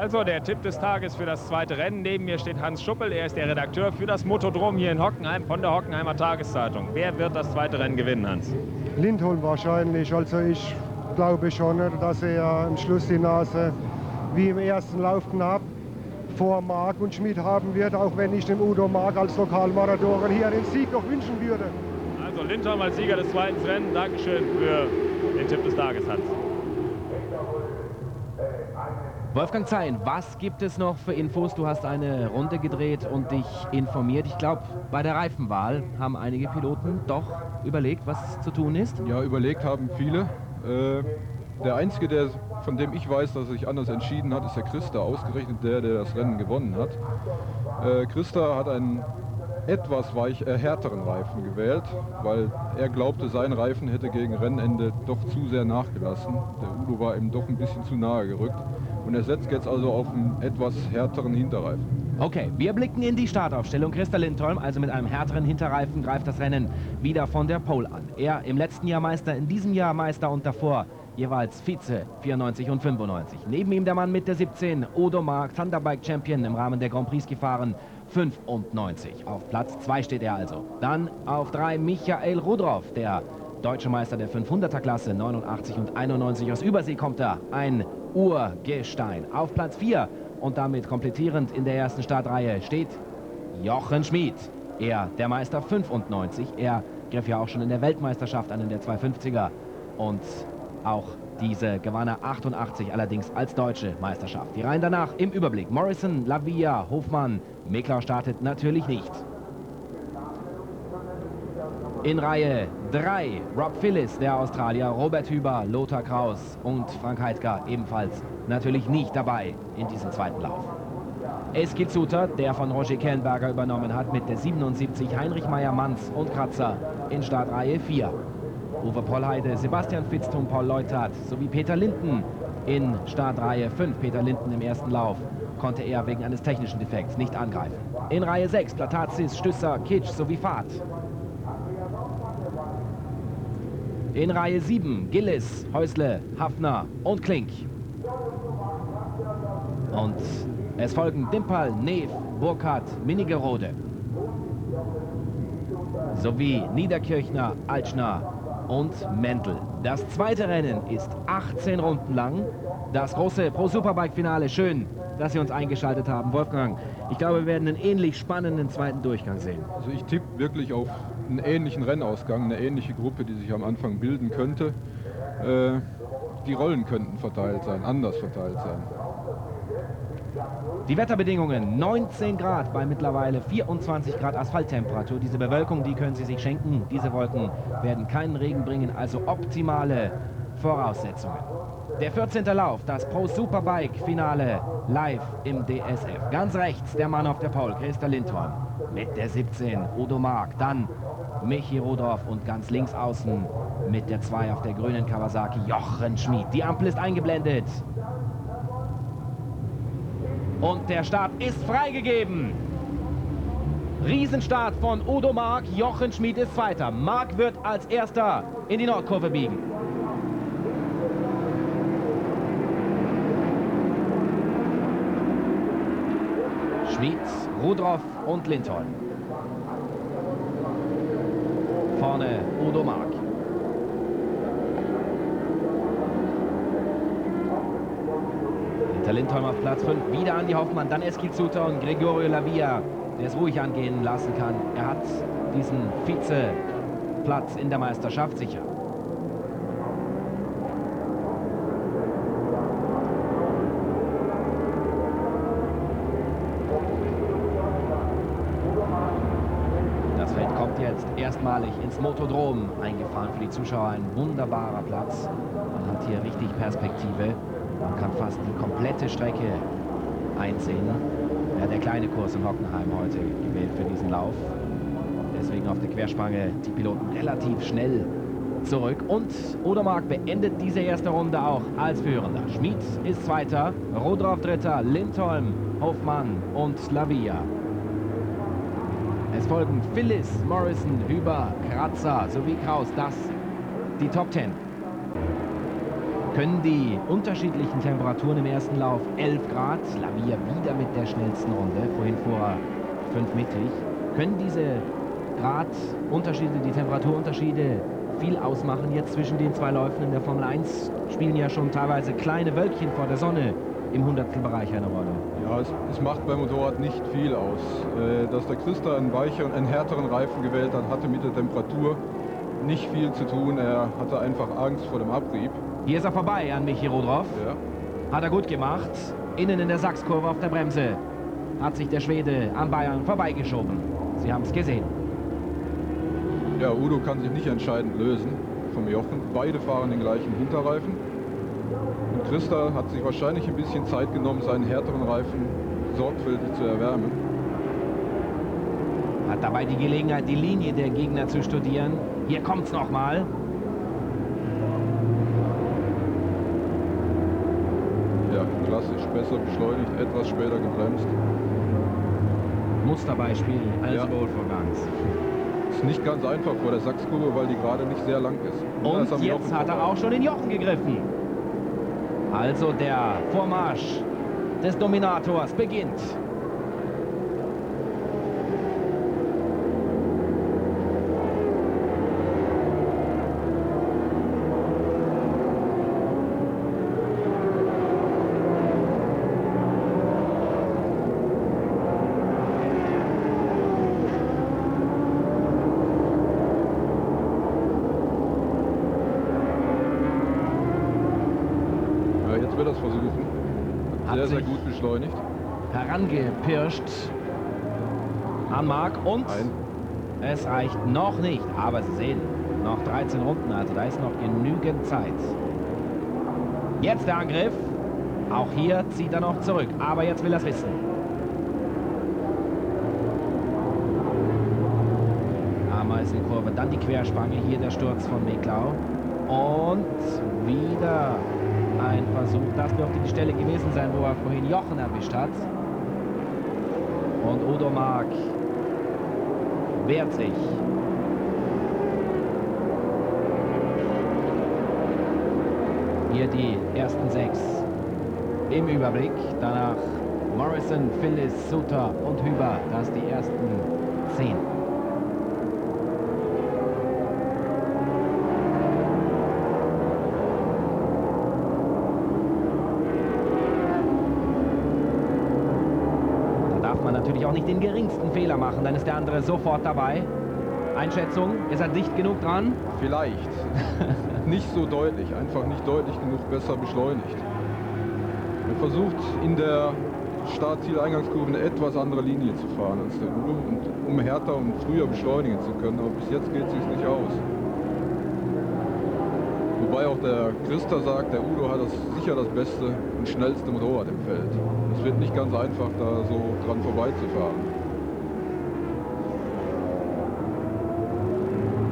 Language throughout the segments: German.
Also der Tipp des Tages für das zweite Rennen. Neben mir steht Hans Schuppel. Er ist der Redakteur für das Motodrom hier in Hockenheim von der Hockenheimer Tageszeitung. Wer wird das zweite Rennen gewinnen, Hans? Lindholm wahrscheinlich. Also ich glaube schon, dass er am Schluss die Nase wie im ersten Lauf knapp vor Marc und Schmid haben wird, auch wenn ich dem Udo Marc als Lokalmaradoren hier den Sieg noch wünschen würde. Also Lindholm als Sieger des zweiten Rennens. Dankeschön für den Tipp des Tages, Hans. Wolfgang Zein, was gibt es noch für Infos? Du hast eine Runde gedreht und dich informiert. Ich glaube, bei der Reifenwahl haben einige Piloten doch überlegt, was zu tun ist. Ja, überlegt haben viele. Der Einzige, von dem ich weiß, dass er sich anders entschieden hat, ist der Christa, ausgerechnet der das Rennen gewonnen hat. Christa hat einen etwas härteren Reifen gewählt, weil er glaubte, sein Reifen hätte gegen Rennende doch zu sehr nachgelassen. Der Udo war ihm doch ein bisschen zu nahe gerückt. Und er setzt jetzt also auf einen etwas härteren Hinterreifen. Okay, wir blicken in die Startaufstellung. Christa Lindholm, also mit einem härteren Hinterreifen, greift das Rennen wieder von der Pole an. Er im letzten Jahr Meister, in diesem Jahr Meister und davor jeweils Vize 94 und 95. Neben ihm der Mann mit der 17, Udo Marc, Thunderbike Champion im Rahmen der Grand Prix gefahren, 95. Auf Platz 2 steht er also. Dann auf 3 Michael Rudroff, der deutsche Meister der 500er Klasse, 89 und 91. Aus Übersee kommt er, ein Urgestein. Auf Platz 4 und damit komplettierend in der ersten Startreihe steht Jochen Schmid. Er, der Meister 95. Er griff ja auch schon in der Weltmeisterschaft an in der 250er. Und auch diese gewann er 88, allerdings als deutsche Meisterschaft. Die Reihen danach im Überblick. Morrison, Lavia, Hofmann. Mekler startet natürlich nicht. In Reihe 3 Rob Phillips, der Australier, Robert Hüber, Lothar Kraus und Frank Heidger ebenfalls natürlich nicht dabei in diesem zweiten Lauf. Eski Zuter, der von Roger Kellenberger übernommen hat, mit der 77, Heinrich Meyer-Manz und Kratzer in Startreihe 4. Uwe Pollheide, Sebastian Fitztum, Paul Leutert sowie Peter Linden in Startreihe 5. Peter Linden im ersten Lauf konnte er wegen eines technischen Defekts nicht angreifen. In Reihe 6 Platazis, Stüsser, Kitsch sowie Fahrt. In Reihe 7 Gillis, Häusle, Hafner und Klink. Und es folgen Dimpal, Neef, Burkhardt, Minigerode. Sowie Niederkirchner, Altschner und Mendel. Das zweite Rennen ist 18 Runden lang. Das große Pro-Superbike-Finale. Schön, dass Sie uns eingeschaltet haben. Wolfgang, ich glaube, wir werden einen ähnlich spannenden zweiten Durchgang sehen. Also ich tippe wirklich auf einen ähnlichen Rennausgang, eine ähnliche Gruppe, die sich am Anfang bilden könnte. Die Rollen könnten verteilt sein, anders verteilt sein. Die Wetterbedingungen, 19 Grad bei mittlerweile 24 Grad Asphalttemperatur. Diese Bewölkung, die können Sie sich schenken. Diese Wolken werden keinen Regen bringen, also optimale Voraussetzungen. Der 14. Lauf, das Pro Superbike Finale live im DSF. Ganz rechts der Mann auf der Pole, Christa Lindholm mit der 17, Udo Marc, dann Michi Rudolph und ganz links außen mit der 2 auf der grünen Kawasaki, Jochen Schmid. Die Ampel ist eingeblendet. Und der Start ist freigegeben. Riesenstart von Udo Marc, Jochen Schmid ist Zweiter. Marc wird als Erster in die Nordkurve biegen. Schmid, Rudroff und Lindholm. Vorne Udo Marc. Hinter Lindholm auf Platz 5. Wieder Andi Hoffmann, dann Eski Zuter und Gregorio Lavia, der es ruhig angehen lassen kann. Er hat diesen Vizeplatz in der Meisterschaft sicher. Das Feld kommt jetzt erstmalig ins Motodrom eingefahren für die Zuschauer. Ein wunderbarer Platz. Man hat hier richtig Perspektive. Man kann fast die komplette Strecke einsehen. Ja, der kleine Kurs in Hockenheim heute gewählt für diesen Lauf. Deswegen auf der Querspange die Piloten relativ schnell zurück. Und Udo Marc beendet diese erste Runde auch als Führender. Schmid ist Zweiter, Rudroff Dritter, Lindholm, Hofmann und Lavia. Es folgen Phillips, Morrison, Hüber, Kratzer sowie Kraus. Das die Top 10. können die unterschiedlichen Temperaturen im ersten Lauf 11 Grad, Lavia wieder mit der schnellsten Runde, vorhin vor 5 mittig, können diese Gradunterschiede, die Temperaturunterschiede viel ausmachen jetzt zwischen den zwei Läufen in der Formel 1, spielen ja schon teilweise kleine Wölkchen vor der Sonne im Hundertstelbereich eine Rolle. Ja, es macht beim Motorrad nicht viel aus. Dass der Christa einen weicheren, einen härteren Reifen gewählt hat, hatte mit der Temperatur nicht viel zu tun. Er hatte einfach Angst vor dem Abrieb. Hier ist er vorbei an Michi Rodroff. Ja. Hat er gut gemacht. Innen in der Sachskurve auf der Bremse hat sich der Schwede an Bayern vorbeigeschoben. Sie haben es gesehen. Ja, Udo kann sich nicht entscheidend lösen vom Jochen. Beide fahren den gleichen Hinterreifen. Und Christa hat sich wahrscheinlich ein bisschen Zeit genommen, seinen härteren Reifen sorgfältig zu erwärmen. Hat dabei die Gelegenheit, die Linie der Gegner zu studieren. Hier kommt's nochmal. Ja, klassisch, besser beschleunigt, etwas später gebremst. Musterbeispiel eines Ja. Überholvorgangs. Ist nicht ganz einfach vor der Sachskurve, weil die gerade nicht sehr lang ist. Und Da ist am jetzt Jochen hat er vorbei. auch schon den Jochen gegriffen. Also der Vormarsch des Dominators beginnt. Ja, jetzt wird er es versuchen. Hat Sehr, sehr sich gut beschleunigt. Herangepirscht an Marc und Ein. es reicht noch nicht. Aber Sie sehen, noch 13 Runden, also da ist noch genügend Zeit. Jetzt der Angriff. Auch hier zieht er noch zurück, aber jetzt will er es wissen. Ameisenkurve, dann die Querspange, hier der Sturz von Meklau. Und wieder ein Versuch, das dürfte die Stelle gewesen sein, wo er vorhin Jochen erwischt hat. Und Udo Mark wehrt sich. Hier die ersten 6 im Überblick. Danach Morrison, Phillips, Suter und Hüber. Das die ersten 10. Da darf man natürlich auch nicht den geringsten Fehler machen, dann ist der andere sofort dabei. Einschätzung, ist er dicht genug dran? Vielleicht. Nicht so deutlich, einfach nicht deutlich genug besser beschleunigt. Er versucht in der Start-Ziel-Eingangskurve eine etwas andere Linie zu fahren als der Udo, und um härter und früher beschleunigen zu können, aber bis jetzt geht es sich nicht aus. Wobei auch der Christa sagt, der Udo hat sicher das beste und schnellste Motorrad im Feld. Es wird nicht ganz einfach, da so dran vorbeizufahren.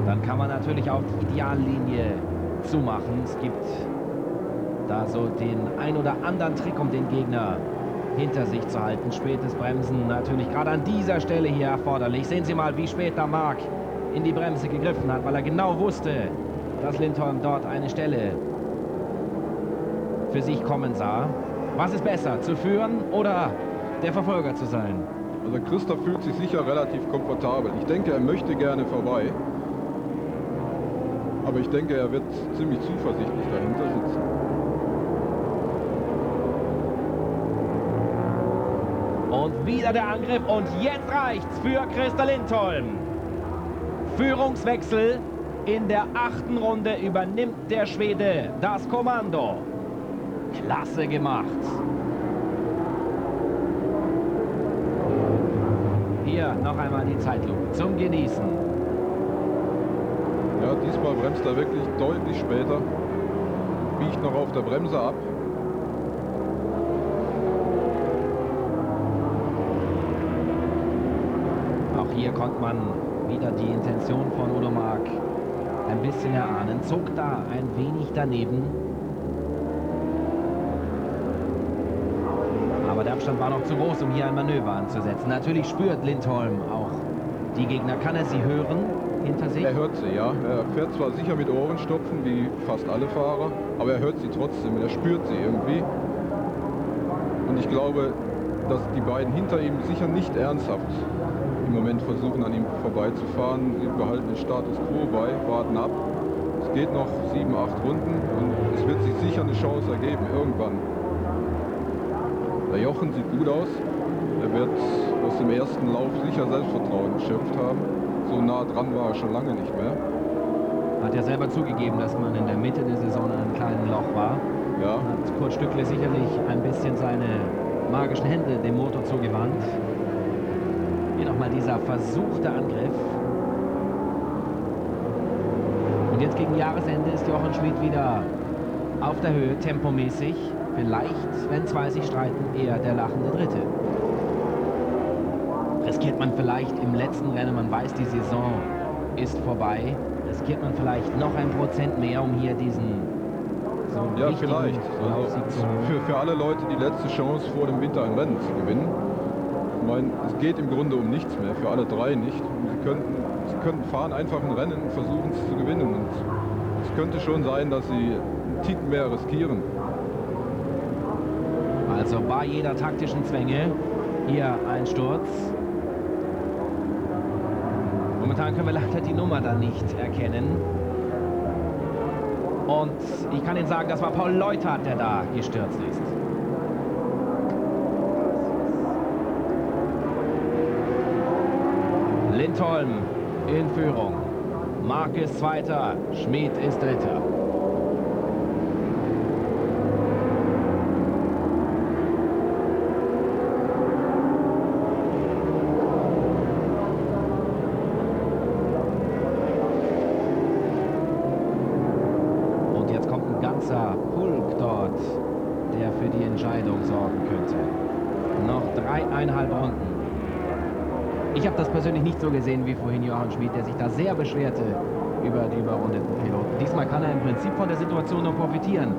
Dann kann man natürlich auch die Ideallinie zumachen. Es gibt da so den ein oder anderen Trick, um den Gegner hinter sich zu halten. Spätes Bremsen natürlich gerade an dieser Stelle hier erforderlich. Sehen Sie mal, wie spät da Marc in die Bremse gegriffen hat, weil er genau wusste, dass Lindholm dort eine Stelle für sich kommen sah. Was ist besser, zu führen oder der Verfolger zu sein? Also Christa fühlt sich sicher relativ komfortabel. Ich denke, er möchte gerne vorbei. Aber ich denke, er wird ziemlich zuversichtlich dahinter sitzen. Und wieder der Angriff und jetzt reicht's für Christa Lindholm. Führungswechsel in der 8. Runde, übernimmt der Schwede das Kommando. Klasse gemacht. Hier noch einmal die Zeitlupe zum Genießen. Ja, diesmal bremst er wirklich deutlich später. Biegt noch auf der Bremse ab. Auch hier konnte man wieder die Intention von Udo Mark ein bisschen erahnen. Zog da ein wenig daneben. Aber der Abstand war noch zu groß, um hier ein Manöver anzusetzen. Natürlich spürt Lindholm auch die Gegner. Kann er sie hören? hinter sich? Er hört sie, ja. Er fährt zwar sicher mit Ohrenstopfen, wie fast alle Fahrer, aber er hört sie trotzdem, er spürt sie irgendwie. Und ich glaube, dass die beiden hinter ihm sicher nicht ernsthaft im Moment versuchen, an ihm vorbeizufahren. Sie behalten den Status quo bei, warten ab. Es geht noch 7, 8 Runden und es wird sich sicher eine Chance ergeben, irgendwann. Der Jochen sieht gut aus. Er wird aus dem ersten Lauf sicher Selbstvertrauen geschöpft haben. So nah dran war er schon lange nicht mehr. Hat ja selber zugegeben, dass man in der Mitte der Saison in einem kleinen Loch war. Ja. Hat Kurt Stückle sicherlich ein bisschen seine magischen Hände dem Motor zugewandt. Hier nochmal dieser versuchte Angriff. Und jetzt gegen Jahresende ist Jochen Schmid wieder auf der Höhe, tempomäßig. Vielleicht, wenn zwei sich streiten, eher der lachende Dritte. Riskiert man vielleicht im letzten Rennen, man weiß, die Saison ist vorbei, riskiert man vielleicht noch 1% mehr, um hier diesen so Ja, wichtigen vielleicht. Laufsieg zu holen. Für alle Leute die letzte Chance vor dem Winter ein Rennen zu gewinnen. Ich meine, es geht im Grunde um nichts mehr, für alle drei nicht. Sie könnten fahren einfach ein Rennen und versuchen es zu gewinnen. Und es könnte schon sein, dass sie einen Ticken mehr riskieren. Also bei jeder taktischen Zwänge hier ein Sturz. Momentan können wir leider die Nummer da nicht erkennen. Und ich kann Ihnen sagen, das war Paul Leuthardt, der da gestürzt ist. Lindholm in Führung. Mark ist Zweiter, Schmid ist Dritter. Pulk dort, der für die Entscheidung sorgen könnte. Noch 3,5 Runden. Ich habe das persönlich nicht so gesehen wie vorhin Jochen Schmid, der sich da sehr beschwerte über die überrundeten Piloten. Diesmal kann er im Prinzip von der Situation nur profitieren.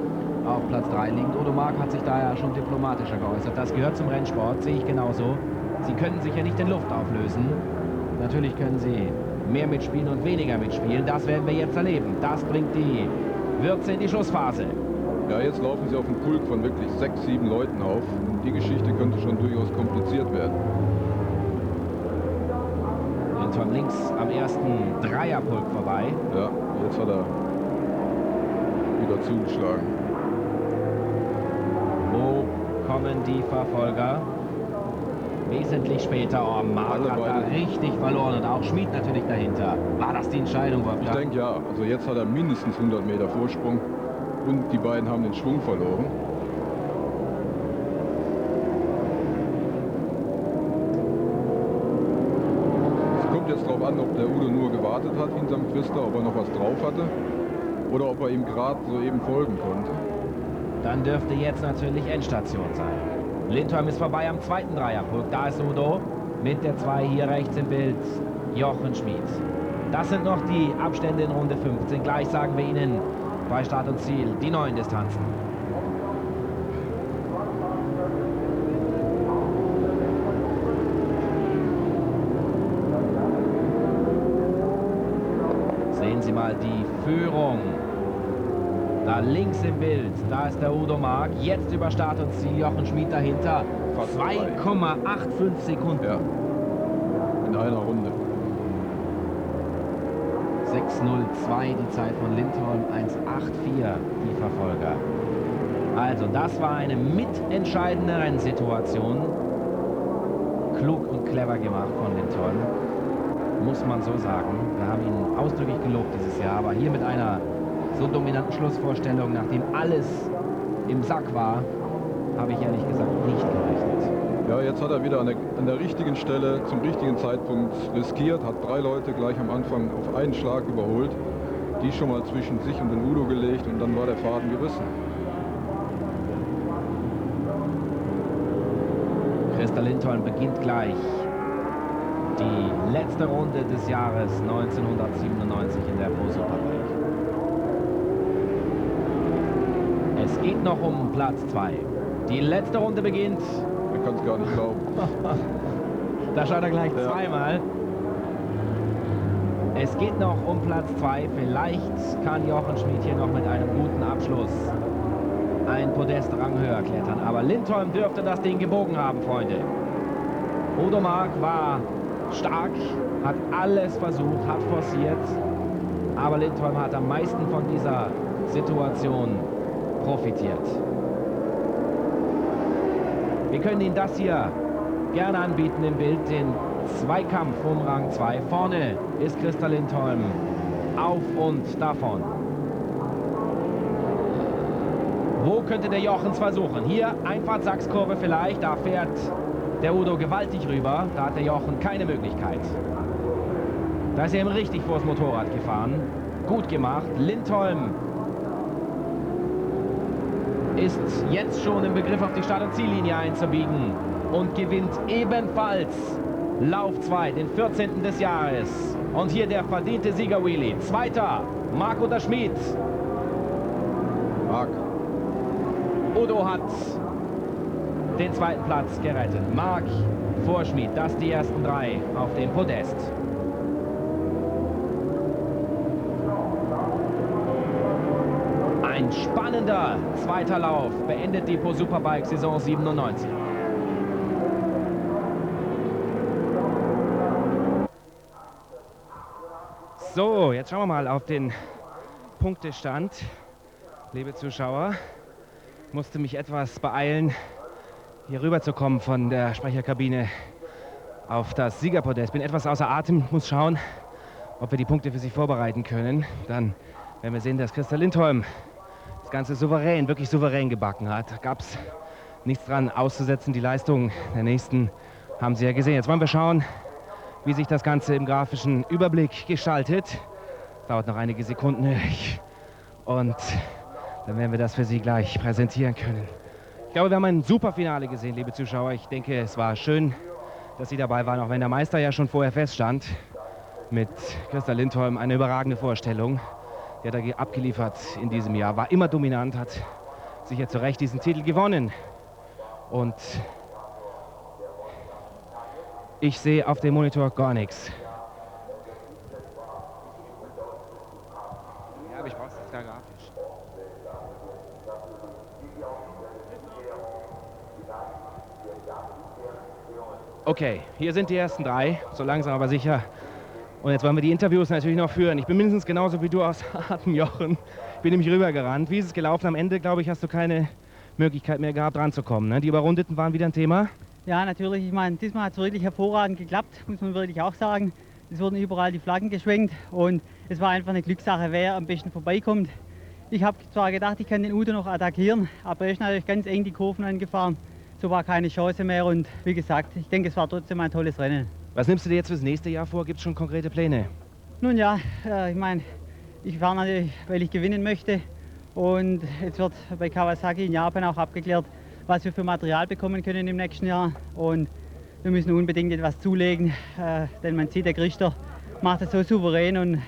Auf Platz 3 liegt Odo Mark, hat sich da ja schon diplomatischer geäußert. Das gehört zum Rennsport, sehe ich genauso. Sie können sich ja nicht in Luft auflösen. Natürlich können sie mehr mitspielen und weniger mitspielen. Das werden wir jetzt erleben. Das bringt die Würze in die Schlussphase. Ja, jetzt laufen sie auf einen Pulk von wirklich 6, 7 Leuten auf. Und die Geschichte könnte schon durchaus kompliziert werden. Lindholm links am ersten Dreierpulk vorbei. Ja, jetzt hat er wieder zugeschlagen. Wo kommen die Verfolger? Wesentlich später. Oh, Mark hat da richtig verloren und auch Schmid natürlich dahinter. War das die Entscheidung, Wolfgang? Ich denke ja. Also jetzt hat er mindestens 100 Meter Vorsprung und die beiden haben den Schwung verloren. Es kommt jetzt darauf an, ob der Udo nur gewartet hat hinterm Christa, ob er noch was drauf hatte oder ob er ihm gerade soeben folgen konnte. Dann dürfte jetzt natürlich Endstation sein. Lindholm ist vorbei am zweiten Dreierpulk. Da ist Udo mit der 2 hier rechts im Bild. Jochen Schmid. Das sind noch die Abstände in Runde 15. Gleich sagen wir Ihnen bei Start und Ziel die neuen Distanzen. Sehen Sie mal die Führung. Da links im Bild, da ist der Udo Mark. Jetzt über Start und Ziel, Jochen Schmid dahinter. 2,85 Sekunden. Ja, in einer Runde. 6:02 die Zeit von Lindholm, 1:84 die Verfolger. Also das war eine mitentscheidende Rennsituation. Klug und clever gemacht von Lindholm, muss man so sagen. Wir haben ihn ausdrücklich gelobt dieses Jahr, aber hier mit einer so dominanten Schlussvorstellung, nachdem alles im Sack war, habe ich ehrlich gesagt nicht gerechnet. Ja, jetzt hat er wieder an der richtigen Stelle zum richtigen Zeitpunkt riskiert, hat 3 Leute gleich am Anfang auf einen Schlag überholt, die schon mal zwischen sich und den Udo gelegt und dann war der Faden gerissen. Christa Lindholm beginnt gleich die letzte Runde des Jahres 1997 in der Pro Superbike. Es geht noch um Platz 2. Die letzte Runde beginnt. Man kann es gar nicht glauben. Da schaut er gleich zweimal. Es geht noch um Platz 2. Vielleicht kann Jochen Schmid hier noch mit einem guten Abschluss ein Podestrang höher klettern. Aber Lindholm dürfte das Ding gebogen haben, Freunde. Udo Mark war stark, hat alles versucht, hat forciert. Aber Lindholm hat am meisten von dieser Situation profitiert. Wir können Ihnen das hier gerne anbieten im Bild, den Zweikampf um Rang 2. Vorne ist Christa Lindholm auf und davon. Wo könnte der Jochens versuchen? Hier Einfahrtsachskurve vielleicht, da fährt der Udo gewaltig rüber. Da hat der Jochen keine Möglichkeit. Da ist er ihm richtig vors Motorrad gefahren. Gut gemacht. Lindholm ist jetzt schon im Begriff, auf die Start- und Ziellinie einzubiegen und gewinnt ebenfalls Lauf 2, den 14. des Jahres. Und hier der verdiente Sieger-Wheelie. Zweiter, Mark oder Schmid? Mark. Udo hat den zweiten Platz gerettet. Mark vor Schmid, das die ersten 3 auf dem Podest. Ein spannender zweiter Lauf beendet die Pro Superbike Saison 97. So, jetzt schauen wir mal auf den Punktestand. Liebe Zuschauer, ich musste mich etwas beeilen, hier rüber zu kommen von der Sprecherkabine auf das Siegerpodest. Bin etwas außer Atem, muss schauen, ob wir die Punkte für Sie vorbereiten können. Dann werden wir sehen, dass Christa Lindholm das Ganze souverän, wirklich souverän gebacken hat. Da gab es nichts dran auszusetzen. Die Leistung der Nächsten haben Sie ja gesehen. Jetzt wollen wir schauen, wie sich das Ganze im grafischen Überblick gestaltet. Dauert noch einige Sekunden. Und dann werden wir das für Sie gleich präsentieren können. Ich glaube, wir haben ein super Finale gesehen, liebe Zuschauer. Ich denke, es war schön, dass Sie dabei waren, auch wenn der Meister ja schon vorher feststand. Mit Christa Lindholm eine überragende Vorstellung. Der hat da abgeliefert in diesem Jahr, war immer dominant, hat sicher zu Recht diesen Titel gewonnen. Und ich sehe auf dem Monitor gar nichts. Ja, aber ich brauche es gar grafisch. Okay, hier sind die ersten 3, so langsam aber sicher. Und jetzt wollen wir die Interviews natürlich noch führen. Ich bin mindestens genauso wie du aus Atem, Jochen. Ich bin nämlich rübergerannt. Wie ist es gelaufen? Am Ende, glaube ich, hast du keine Möglichkeit mehr gehabt, ranzukommen. Ne? Die Überrundeten waren wieder ein Thema. Ja, natürlich. Ich meine, diesmal hat es wirklich hervorragend geklappt, muss man wirklich auch sagen. Es wurden überall die Flaggen geschwenkt und es war einfach eine Glückssache, wer am besten vorbeikommt. Ich habe zwar gedacht, ich kann den Udo noch attackieren, aber er ist natürlich ganz eng die Kurven angefahren. So war keine Chance mehr und wie gesagt, ich denke, es war trotzdem ein tolles Rennen. Was nimmst du dir jetzt fürs nächste Jahr vor? Gibt es schon konkrete Pläne? Nun ja, ich meine, ich fahre natürlich, weil ich gewinnen möchte. Und jetzt wird bei Kawasaki in Japan auch abgeklärt, was wir für Material bekommen können im nächsten Jahr. Und wir müssen unbedingt etwas zulegen, denn man sieht, der Christer macht es so souverän und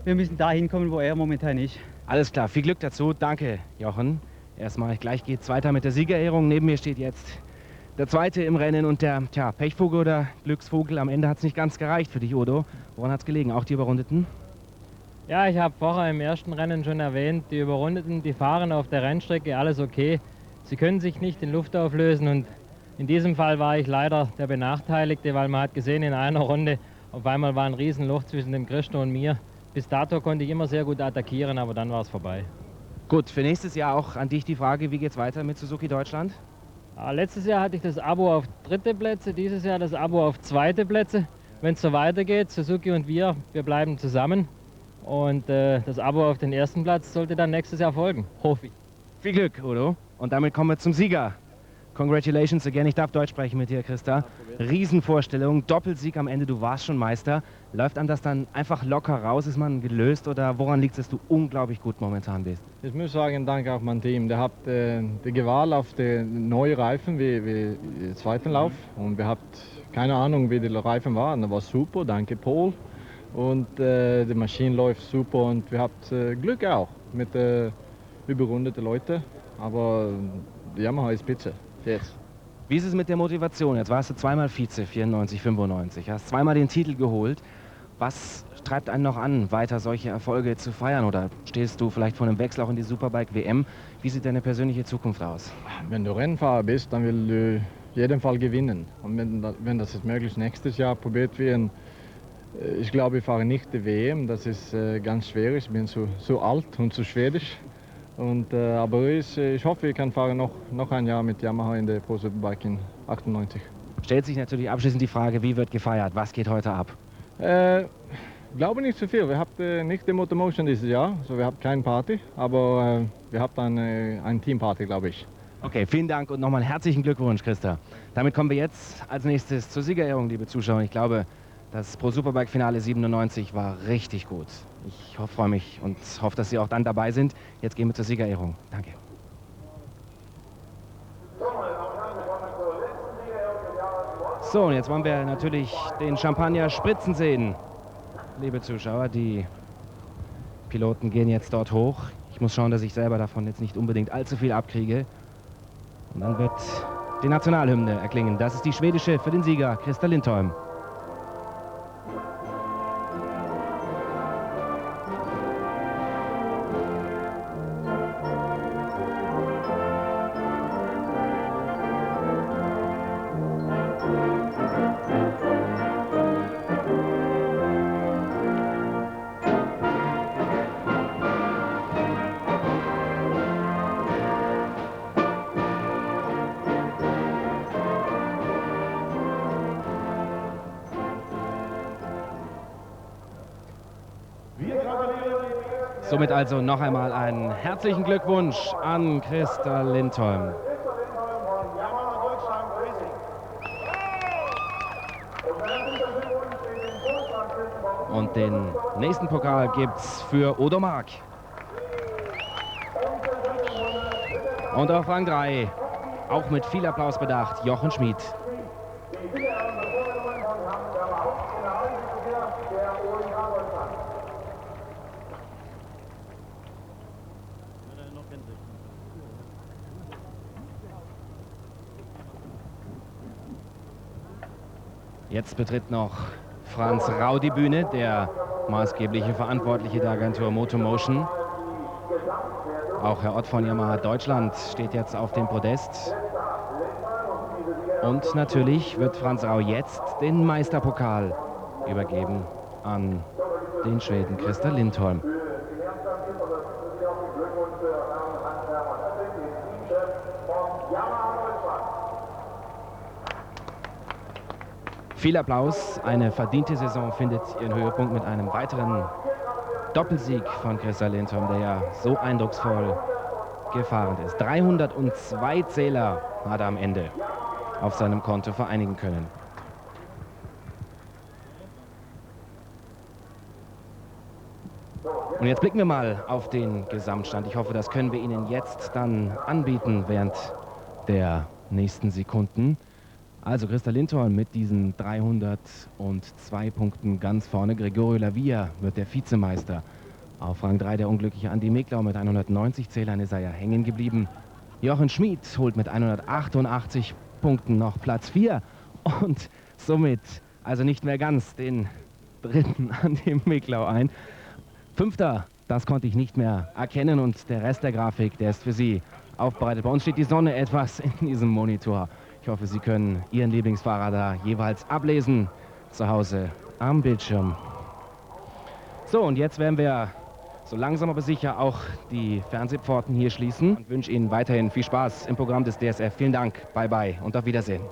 wir müssen da hinkommen, wo er momentan ist. Alles klar, viel Glück dazu. Danke, Jochen. Erstmal, gleich geht es weiter mit der Siegerehrung. Neben mir steht jetzt der Zweite im Rennen und der Pechvogel oder Glücksvogel. Am Ende hat es nicht ganz gereicht für dich, Udo. Woran hat es gelegen? Auch die Überrundeten? Ja, ich habe vorher im ersten Rennen schon erwähnt, die Überrundeten, die fahren auf der Rennstrecke, alles okay. Sie können sich nicht in Luft auflösen und in diesem Fall war ich leider der Benachteiligte, weil man hat gesehen, in einer Runde auf einmal war ein Riesenloch zwischen dem Christer und mir. Bis dato konnte ich immer sehr gut attackieren, aber dann war es vorbei. Gut, für nächstes Jahr auch an dich die Frage, wie geht es weiter mit Suzuki Deutschland? Letztes Jahr hatte ich das Abo auf 3. Plätze, dieses Jahr das Abo auf 2. Plätze. Wenn es so weitergeht, Suzuki und wir bleiben zusammen. Und das Abo auf den 1. Platz sollte dann nächstes Jahr folgen, hoffe ich. Viel Glück, Udo. Und damit kommen wir zum Sieger. Congratulations again. Ich darf Deutsch sprechen mit dir, Christa. Riesenvorstellung, Doppelsieg am Ende, du warst schon Meister. Läuft einem das dann einfach locker raus? Ist man gelöst oder woran liegt es, dass du unglaublich gut momentan bist? Ich muss sagen, danke auch mein Team. Der hat die Gewalt auf den neuen Reifen wie im zweiten Lauf. Und wir haben keine Ahnung, wie die Reifen waren. Das war super, danke Paul. Und die Maschine läuft super und wir haben Glück auch mit überrundeten Leuten. Aber die Yamaha ist spitze. Jetzt. Wie ist es mit der Motivation? Jetzt warst du zweimal Vize, 94, 95, hast zweimal den Titel geholt Was treibt einen noch an, weiter solche Erfolge zu feiern? Oder stehst du vielleicht vor einem Wechsel auch in die Superbike-WM? Wie sieht deine persönliche Zukunft aus? Wenn du Rennfahrer bist, dann will du jeden Fall gewinnen. Und wenn das jetzt möglichst nächstes Jahr probiert werden, ich glaube, ich fahre nicht die WM, das ist ganz schwierig. Ich bin zu alt und zu schwedisch. Aber ich hoffe, ich kann fahren noch ein Jahr mit Yamaha in der Pro Superbike in 98. Stellt sich natürlich abschließend die Frage, wie wird gefeiert? Was geht heute ab? Glaube nicht so viel. Wir haben nicht die Motomotion dieses Jahr, so wir haben keine Party, aber wir haben eine Teamparty, glaube ich. Okay, vielen Dank und nochmal herzlichen Glückwunsch, Christa. Damit kommen wir jetzt als nächstes zur Siegerehrung, liebe Zuschauer. Ich glaube, das Pro Superbike Finale 97 war richtig gut. Ich freue mich und hoffe, dass Sie auch dann dabei sind. Jetzt gehen wir zur Siegerehrung. Danke. So, und jetzt wollen wir natürlich den Champagner spritzen sehen. Liebe Zuschauer, die Piloten gehen jetzt dort hoch. Ich muss schauen, dass ich selber davon jetzt nicht unbedingt allzu viel abkriege. Und dann wird die Nationalhymne erklingen. Das ist die schwedische für den Sieger, Christa Lindholm. Somit also noch einmal einen herzlichen Glückwunsch an Christa Lindholm. Und den nächsten Pokal gibt's für Odo Mark. Und auf Rang 3, auch mit viel Applaus bedacht, Jochen Schmid. Jetzt betritt noch Franz Rau die Bühne, der maßgebliche Verantwortliche der Agentur Motomotion. Auch Herr Ott von Yamaha Deutschland steht jetzt auf dem Podest. Und natürlich wird Franz Rau jetzt den Meisterpokal übergeben an den Schweden Christa Lindholm. Viel Applaus, eine verdiente Saison findet ihren Höhepunkt mit einem weiteren Doppelsieg von Christa Lindholm, der ja so eindrucksvoll gefahren ist. 302 Zähler hat er am Ende auf seinem Konto vereinigen können. Und jetzt blicken wir mal auf den Gesamtstand. Ich hoffe, das können wir Ihnen jetzt dann anbieten während der nächsten Sekunden. Also Christa Lindholm mit diesen 302 Punkten ganz vorne. Gregorio Lavia wird der Vizemeister. Auf Rang 3 der unglückliche Andi Miklau mit 190 Zählern ist er ja hängen geblieben. Jochen Schmid holt mit 188 Punkten noch Platz 4 und somit also nicht mehr ganz den dritten Andi Miklau ein. Fünfter, das konnte ich nicht mehr erkennen und der Rest der Grafik, der ist für Sie aufbereitet. Bei uns steht die Sonne etwas in diesem Monitor. Ich hoffe, Sie können Ihren Lieblingsfahrer da jeweils ablesen, zu Hause am Bildschirm. So, und jetzt werden wir so langsam aber sicher auch die Fernsehpforten hier schließen. Ich wünsche Ihnen weiterhin viel Spaß im Programm des DSF. Vielen Dank, bye bye und auf Wiedersehen.